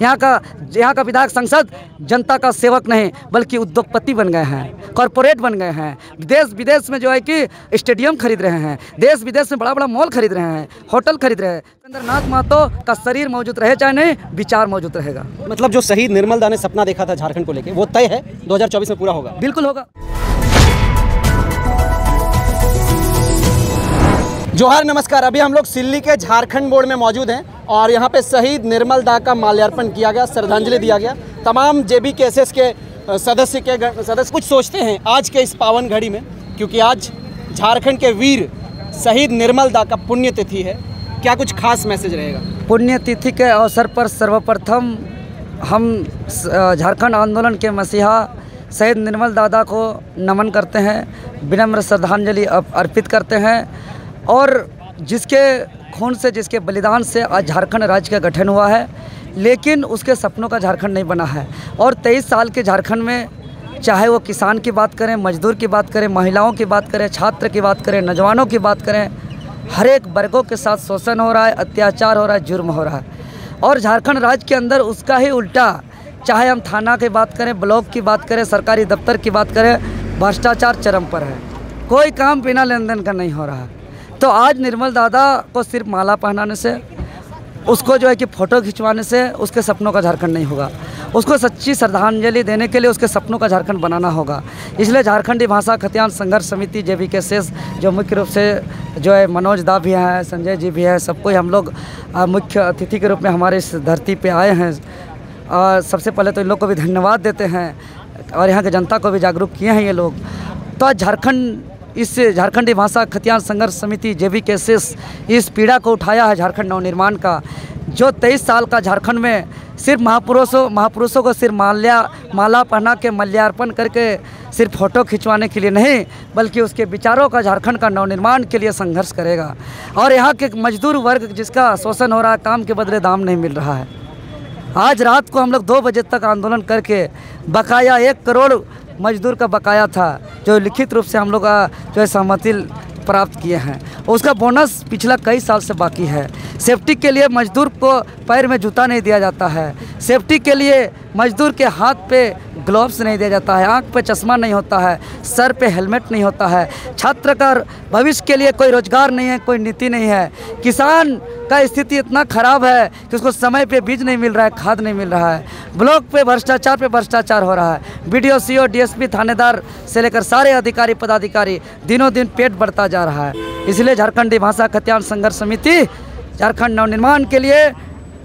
यहाँ का विधायक संसद जनता का सेवक नहीं बल्कि उद्योगपति बन गए हैं, कॉरपोरेट बन गए हैं। देश विदेश में जो है कि स्टेडियम खरीद रहे हैं, देश विदेश में बड़ा बड़ा मॉल खरीद रहे हैं, होटल खरीद रहे हैं। देवेंद्र महतो का शरीर मौजूद रहे चाहे नहीं, विचार मौजूद रहेगा। मतलब जो शहीद निर्मल दा ने सपना देखा था झारखंड को लेके, वो तय है 2024 में पूरा होगा? बिल्कुल होगा। जोहार, नमस्कार। अभी हम लोग सिल्ली के झारखंड मोड़ में मौजूद हैं और यहाँ पे शहीद निर्मल दा का माल्यार्पण किया गया, श्रद्धांजलि दिया गया। तमाम JBKSS के सदस्य कुछ सोचते हैं आज के इस पावन घड़ी में, क्योंकि आज झारखंड के वीर शहीद निर्मल दा का पुण्यतिथि है। क्या कुछ खास मैसेज रहेगा? पुण्यतिथि के अवसर पर सर्वप्रथम हम झारखंड आंदोलन के मसीहा शहीद निर्मल दादा को नमन करते हैं, विनम्र श्रद्धांजलि अर्पित करते हैं। और जिसके खून से, जिसके बलिदान से आज झारखंड राज्य का गठन हुआ है, लेकिन उसके सपनों का झारखंड नहीं बना है। और 23 साल के झारखंड में चाहे वो किसान की बात करें, मजदूर की बात करें, महिलाओं की बात करें, छात्र की बात करें, नौजवानों की बात करें, हर एक वर्गों के साथ शोषण हो रहा है, अत्याचार हो रहा है, जुर्म हो रहा है। और झारखंड राज्य के अंदर उसका ही उल्टा, चाहे हम थाना की बात करें, ब्लॉक की बात करें, सरकारी दफ्तर की बात करें, भ्रष्टाचार चरम पर है। कोई काम बिना लेन देन का नहीं हो रहा है। तो आज निर्मल दादा को सिर्फ माला पहनाने से, उसको जो है कि फ़ोटो खिंचवाने से उसके सपनों का झारखंड नहीं होगा। उसको सच्ची श्रद्धांजलि देने के लिए उसके सपनों का झारखंड बनाना होगा। इसलिए झारखंडी भाषा खतियान संघर्ष समिति JBKSS, जो मुख्य रूप से जो है मनोज दा भी हैं, संजय जी भी हैं, सबको हम लोग मुख्य अतिथि के रूप में हमारे इस धरती पे आए हैं। और सबसे पहले तो इन लोग को भी धन्यवाद देते हैं और यहाँ की जनता को भी जागरूक किए हैं ये लोग। तो आज झारखंड, इस झारखंडी भाषा खतियान संघर्ष समिति JBKSS इस पीड़ा को उठाया है झारखंड नवनिर्माण का। जो 23 साल का झारखंड में सिर्फ महापुरुषों को सिर्फ माला पहना के मल्यार्पण करके सिर्फ फ़ोटो खिंचवाने के लिए नहीं, बल्कि उसके विचारों का झारखंड का नवनिर्माण के लिए संघर्ष करेगा। और यहाँ के मजदूर वर्ग जिसका शोषण हो रहा है, काम के बदले दाम नहीं मिल रहा है। आज रात को हम लोग 2 बजे तक आंदोलन करके बकाया 1 करोड़ मजदूर का बकाया था, जो लिखित रूप से हम लोग जो है सहमति प्राप्त किए हैं, उसका बोनस पिछला कई साल से बाकी है। सेफ्टी के लिए मजदूर को पैर में जूता नहीं दिया जाता है, सेफ्टी के लिए मजदूर के हाथ पे ग्लव्स नहीं दिया जाता है, आँख पे चश्मा नहीं होता है, सर पे हेलमेट नहीं होता है। छात्र का भविष्य के लिए कोई रोजगार नहीं है, कोई नीति नहीं है। किसान का स्थिति इतना खराब है कि उसको समय पे बीज नहीं मिल रहा है, खाद नहीं मिल रहा है। ब्लॉक पे भ्रष्टाचार हो रहा है। BDO, CO, DSP, थानेदार से लेकर सारे अधिकारी पदाधिकारी दिनों दिन पेट बढ़ता जा रहा है। इसलिए झारखंडी भाषा खतियान संघर्ष समिति झारखंड नवनिर्माण के लिए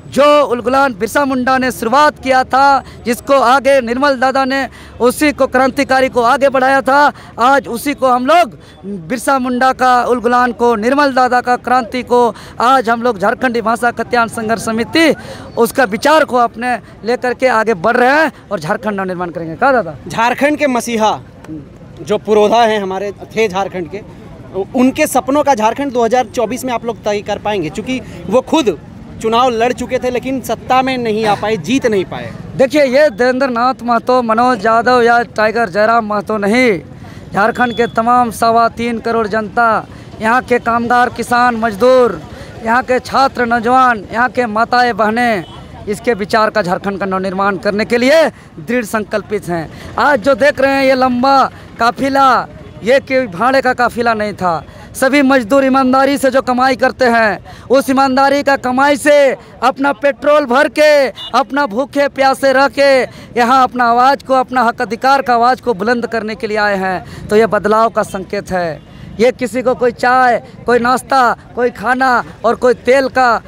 जो उलगुलान बिरसा मुंडा ने शुरुआत किया था, जिसको आगे निर्मल दादा ने उसी को क्रांतिकारी को आगे बढ़ाया था, आज उसी को हम लोग बिरसा मुंडा का उलगुलान को, निर्मल दादा का क्रांति को आज हम लोग झारखंडी भाषा खतियान संघर्ष समिति उसका विचार को अपने लेकर के आगे बढ़ रहे हैं और झारखंड नवनिर्माण करेंगे। कहा दादा? झारखंड के मसीहा जो पुरोधा हैं हमारे थे झारखंड के, उनके सपनों का झारखंड 2024 में आप लोग तय कर पाएंगे? क्योंकि वो खुद चुनाव लड़ चुके थे लेकिन सत्ता में नहीं आ पाए, जीत नहीं पाए। देखिए, ये देवेंद्र महतो, मनोज यादव या टाइगर जयराम महतो नहीं, झारखंड के तमाम 3.25 करोड़ जनता, यहाँ के कामगार, किसान, मजदूर, यहाँ के छात्र, नौजवान, यहाँ के माताएं, बहनें इसके विचार का झारखंड का नवनिर्माण करने के लिए दृढ़ संकल्पित हैं। आज जो देख रहे हैं ये लंबा काफिला, ये कोई भाड़े का काफिला नहीं था। सभी मजदूर ईमानदारी से जो कमाई करते हैं, उस ईमानदारी का कमाई से अपना पेट्रोल भर के, अपना भूखे प्यासे रह के यहाँ अपना आवाज़ को, अपना हक अधिकार का आवाज़ को बुलंद करने के लिए आए हैं। तो ये बदलाव का संकेत है। ये किसी को कोई चाय, कोई नाश्ता, कोई खाना और कोई तेल का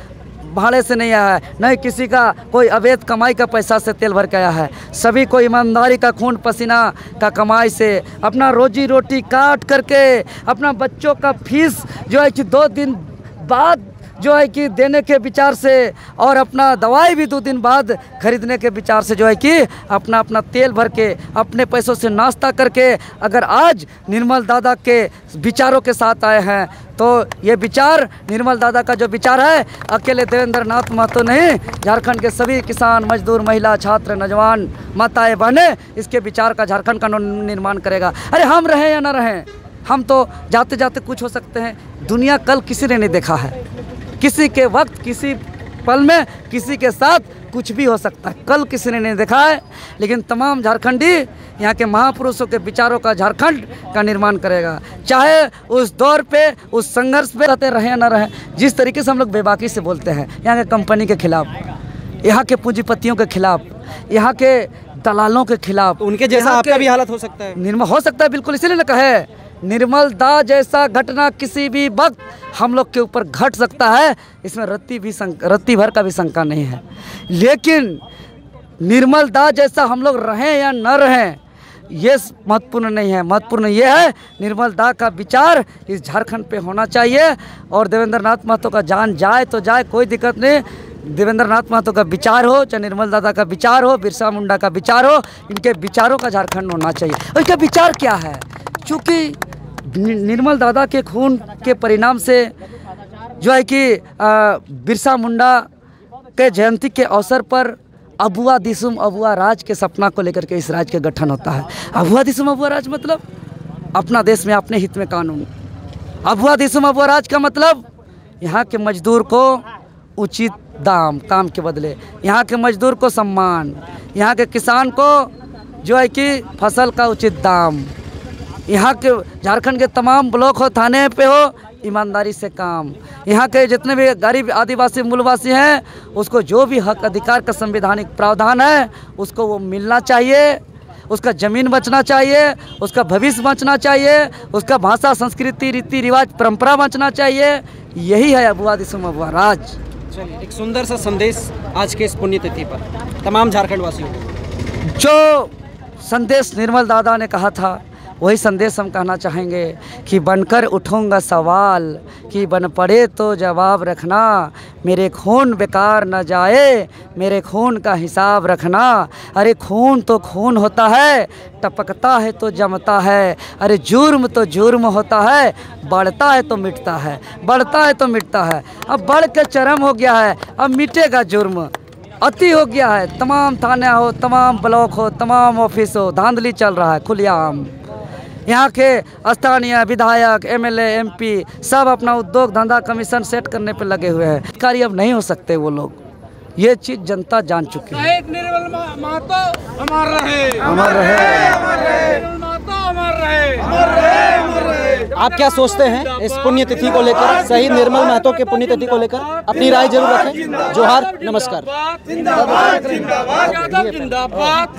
भाड़े से नहीं आया है, नहीं किसी का कोई अवैध कमाई का पैसा से तेल भर के आया है। सभी को ईमानदारी का खून पसीना का कमाई से अपना रोजी रोटी काट करके, अपना बच्चों का फीस जो है कि 2 दिन बाद जो है कि देने के विचार से, और अपना दवाई भी 2 दिन बाद खरीदने के विचार से जो है कि अपना तेल भर के, अपने पैसों से नाश्ता करके अगर आज निर्मल दादा के विचारों के साथ आए हैं, तो ये विचार निर्मल दादा का जो विचार है, अकेले देवेंद्र महतो नहीं, झारखंड के सभी किसान, मजदूर, महिला, छात्र, नौजवान, माताएं, बहनें इसके विचार का झारखंड का निर्माण करेगा। अरे हम रहें या ना रहें, हम तो जाते जाते कुछ हो सकते हैं। दुनिया कल किसी ने नहीं देखा है, किसी के वक्त किसी पल में किसी के साथ कुछ भी हो सकता है। कल किसी ने नहीं देखा है, लेकिन तमाम झारखंडी यहाँ के महापुरुषों के विचारों का झारखंड का निर्माण करेगा। चाहे उस दौर पे, उस संघर्ष पे रहते रहें या ना रहें। जिस तरीके से हम लोग बेबाकी से बोलते हैं यहाँ के कंपनी के खिलाफ, यहाँ के पूंजीपतियों के खिलाफ, यहाँ के दलालों के खिलाफ, उनके जैसा आपका भी हालत हो सकता है। निर्मल हो सकता है, बिल्कुल। इसीलिए ना कहे निर्मल दा जैसा घटना किसी भी वक्त हम लोग के ऊपर घट सकता है, इसमें रत्ती भर का भी शंका नहीं है। लेकिन निर्मल दा जैसा हम लोग रहें या न रहें, ये महत्वपूर्ण नहीं है। महत्वपूर्ण ये है निर्मल दा का विचार इस झारखंड पे होना चाहिए। और देवेंद्र नाथ महतो का जान जाए तो जाए, कोई दिक्कत नहीं। देवेंद्र नाथ महतो का विचार हो, चाहे निर्मल दादा का विचार हो, बिरसा मुंडा का विचार हो, इनके विचारों का झारखंड होना चाहिए। और इनका विचार क्या है? चूँकि निर्मल दादा के खून के परिणाम से जो है कि बिरसा मुंडा के जयंती के अवसर पर अबुआ दिसुम अबुआ राज के सपना को लेकर के इस राज्य का गठन होता है। अबुआ दिसुम अबुआ राज मतलब अपना देश में अपने हित में कानून। अबुआ दिसुम अबुआ राज का मतलब यहाँ के मजदूर को उचित दाम, काम के बदले यहाँ के मजदूर को सम्मान, यहाँ के किसान को जो है कि फसल का उचित दाम, यहाँ के झारखंड के तमाम ब्लॉक हो, थाने पे हो, ईमानदारी से काम। यहाँ के जितने भी गरीब आदिवासी मूलवासी हैं, उसको जो भी हक अधिकार का संवैधानिक प्रावधान है उसको वो मिलना चाहिए। उसका ज़मीन बचना चाहिए, उसका भविष्य बचना चाहिए, उसका भाषा, संस्कृति, रीति रिवाज, परंपरा बचना चाहिए। यही है अबुआ दिसुम अबुआ राज। चलिए, एक सुंदर सा संदेश आज के इस पुण्यतिथि पर तमाम झारखंड वासियों को। जो संदेश निर्मल दादा ने कहा था वही संदेश हम कहना चाहेंगे कि बनकर उठूँगा सवाल, कि बन पड़े तो जवाब रखना, मेरे खून बेकार न जाए, मेरे खून का हिसाब रखना। अरे खून तो खून होता है, टपकता है तो जमता है। अरे जुर्म तो जुर्म होता है, बढ़ता है तो मिटता है, बढ़ता है तो मिटता है। अब बढ़ के चरम हो गया है, अब मिटेगा जुर्म। अति हो गया है, तमाम थाने हो, तमाम ब्लॉक हो, तमाम ऑफिस हो, धांधली चल रहा है खुलेआम। यहाँ के स्थानीय विधायक, एमएलए, एमपी सब अपना उद्योग धंधा कमीशन सेट करने पे लगे हुए हैं। अधिकारी अब नहीं हो सकते वो लोग, ये चीज़ जनता जान चुकी है। निर्मल महतो अमर रहे, अमर रहे। निर्मल महतो अमर रहे, अमर रहे, अमर रहे। आप क्या सोचते हैं इस पुण्यतिथि को लेकर, शहीद निर्मल महतो के पुण्यतिथि को लेकर? अपनी राय जरूर रखें। जोहार, नमस्कार। जिंदाबाद, जिंदाबाद, जिंदाबाद, जिंदाबाद।